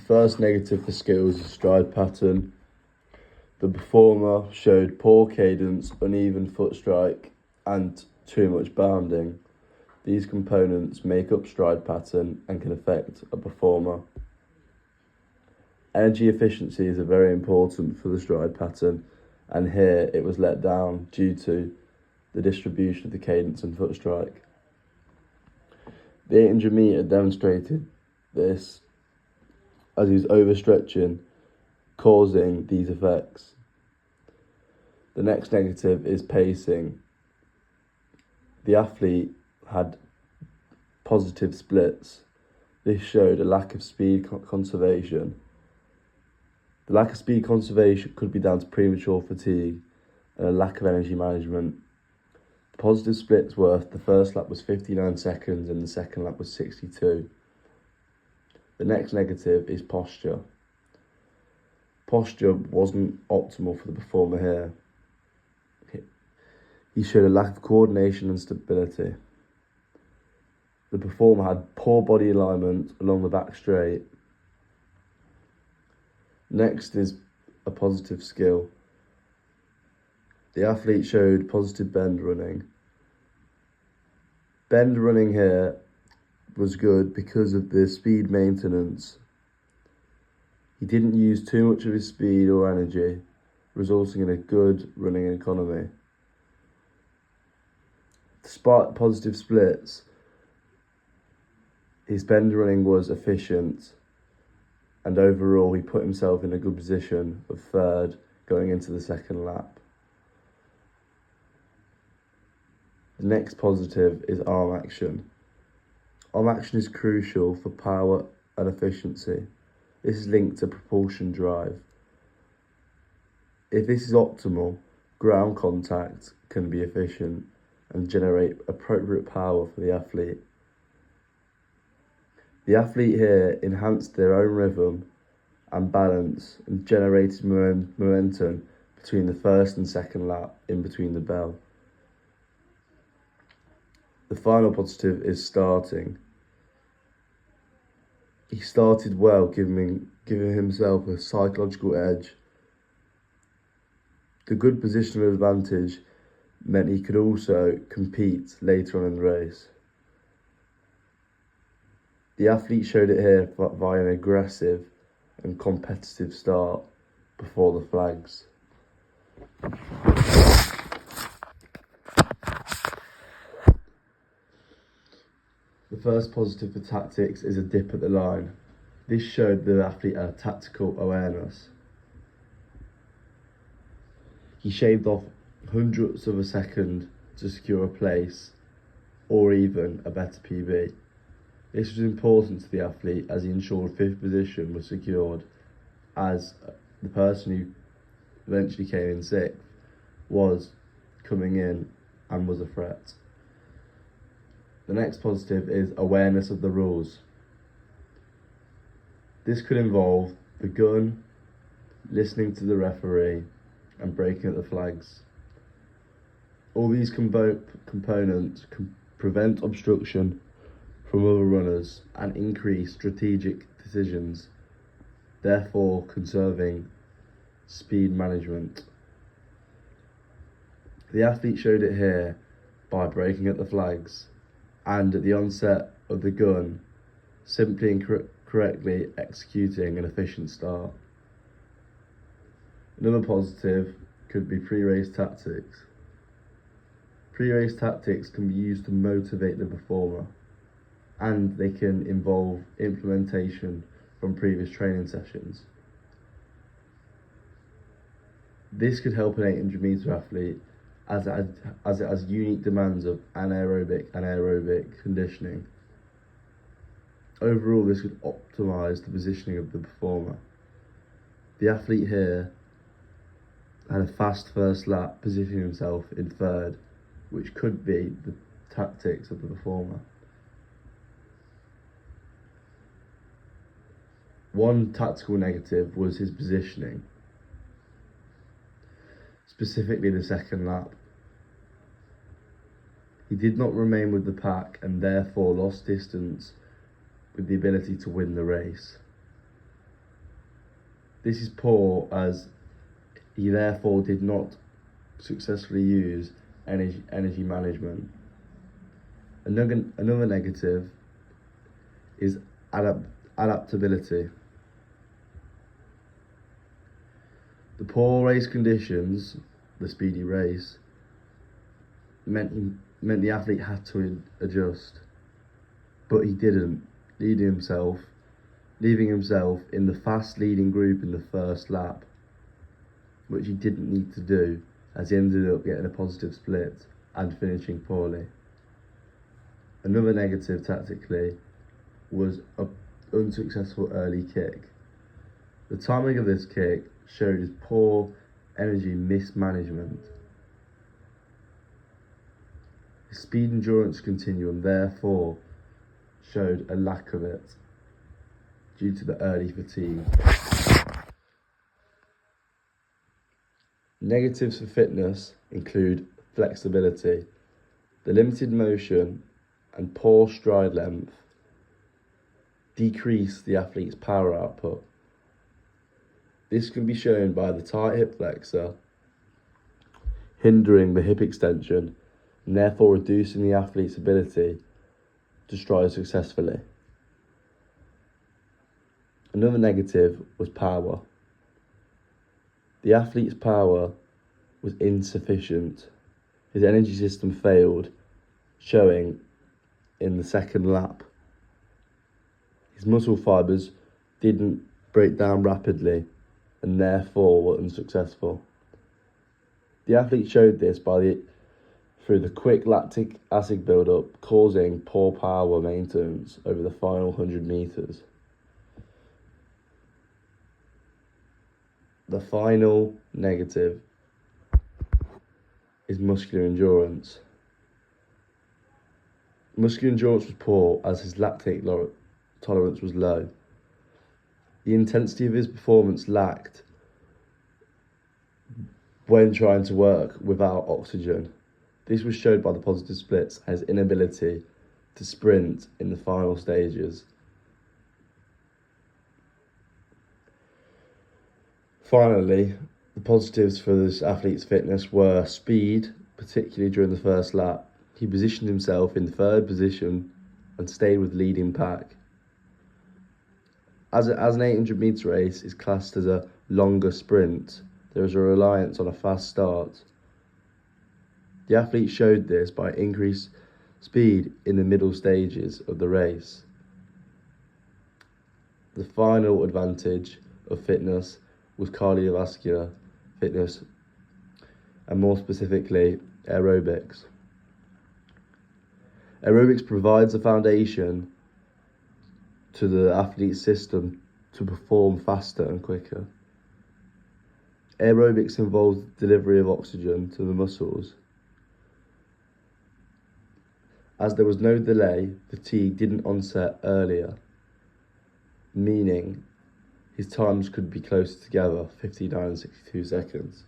First negative for skills is stride pattern. The performer showed poor cadence, uneven foot strike, and too much bounding. These components make up stride pattern and can affect a performer. Energy efficiency is very important for the stride pattern, and here it was let down due to the distribution of the cadence and foot strike. The 800 metre demonstrated this as he was overstretching, causing these effects. The next negative is pacing. The athlete had positive splits. This showed a lack of speed conservation. The lack of speed conservation could be down to premature fatigue and a lack of energy management. The positive splits were the first lap was 59 seconds and the second lap was 62. The next negative is posture. Posture wasn't optimal for the performer here. He showed a lack of coordination and stability. The performer had poor body alignment along the back straight. Next is a positive skill. The athlete showed positive bend running. Bend running here was good because of the speed maintenance. He didn't use too much of his speed or energy, resulting in a good running economy. Despite positive splits, his bend running was efficient, and overall he put himself in a good position of third going into the second lap. The next positive is arm action. Arm action is crucial for power and efficiency. This is linked to propulsion drive. If this is optimal, ground contact can be efficient and generate appropriate power for the athlete. The athlete here enhanced their own rhythm and balance and generated momentum between the first and second lap in between the bell. The final positive is starting. He started well, giving himself a psychological edge. The good positional advantage meant he could also compete later on in the race. The athlete showed it here via an aggressive and competitive start before the flags. The first positive for tactics is a dip at the line. This showed the athlete a tactical awareness. He shaved off hundredths of a second to secure a place or even a better PB. This was important to the athlete as he ensured fifth position was secured, as the person who eventually came in sixth was coming in and was a threat. The next positive is awareness of the rules. This could involve the gun, listening to the referee, and breaking at the flags. All these components can prevent obstruction from other runners and increase strategic decisions, therefore conserving speed management. The athlete showed it here by breaking at the flags and at the onset of the gun, simply and correctly executing an efficient start. Another positive could be pre-race tactics. Pre-race tactics can be used to motivate the performer, and they can involve implementation from previous training sessions. This could help an 800 metre athlete as it has unique demands of anaerobic and aerobic conditioning. Overall, this could optimise the positioning of the performer. The athlete here had a fast first lap, positioning himself in third, which could be the tactics of the performer. One tactical negative was his positioning, specifically the second lap. He did not remain with the pack and therefore lost distance with the ability to win the race. This is poor as he therefore did not successfully use energy management. Another negative is adaptability. The poor race conditions, the speedy race, meant the athlete had to adjust, but he didn't, leaving himself in the fast leading group in the first lap, which he didn't need to do, as he ended up getting a positive split and finishing poorly. Another negative tactically was an unsuccessful early kick. The timing of this kick showed his poor energy mismanagement. His speed endurance continuum therefore showed a lack of it due to the early fatigue. Negatives for fitness include flexibility. The limited motion and poor stride length decrease the athlete's power output. This can be shown by the tight hip flexor hindering the hip extension and therefore reducing the athlete's ability to stride successfully. Another negative was power. The athlete's power was insufficient. His energy system failed, showing in the second lap. His muscle fibres didn't break down rapidly and therefore were unsuccessful. The athlete showed this through the quick lactic acid buildup, causing poor power maintenance over the final 100 metres. The final negative is muscular endurance. Muscular endurance was poor as his lactate tolerance was low. The intensity of his performance lacked when trying to work without oxygen. This was showed by the positive splits and his inability to sprint in the final stages. Finally, the positives for this athlete's fitness were speed, particularly during the first lap. He positioned himself in third position and stayed with leading pack. As an 800 metre race is classed as a longer sprint, there is a reliance on a fast start. The athlete showed this by increased speed in the middle stages of the race. The final advantage of fitness was cardiovascular fitness, and more specifically, aerobics. Aerobics provides a foundation to the athlete's system to perform faster and quicker. Aerobics involves delivery of oxygen to the muscles. As there was no delay, fatigue didn't onset earlier, meaning his times could be closer together, 59 and 62 seconds.